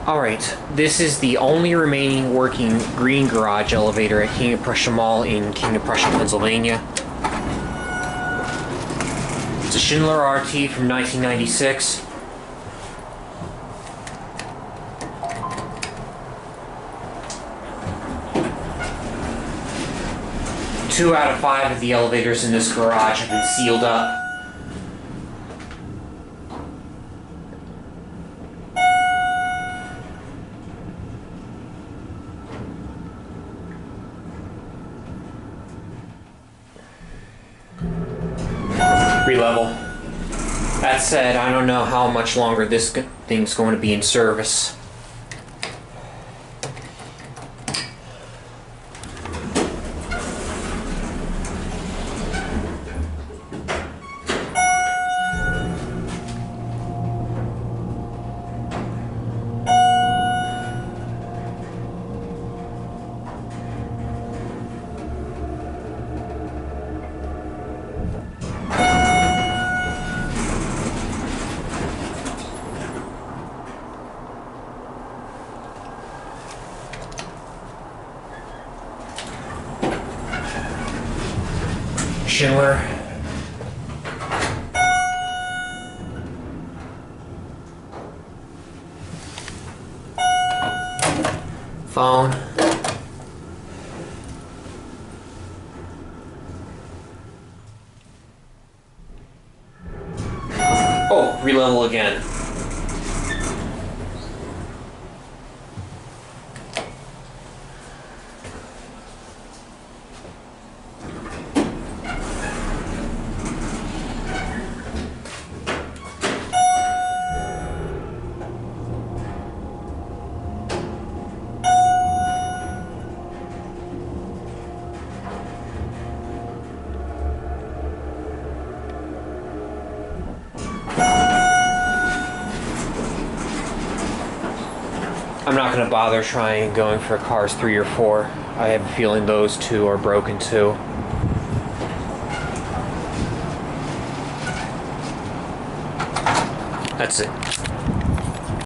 Alright, this is the only remaining working green garage elevator at King of Prussia Mall in King of Prussia, Pennsylvania. It's a Schindler RT from 1996. Two out of 5 of the elevators in this garage have been sealed up. Re-level. That said, I don't know how much longer this thing's going to be in service. Schindler. Phone. Oh, re-level again. I'm not going to bother trying going for cars 3 or 4. I have a feeling those two are broken too. That's it.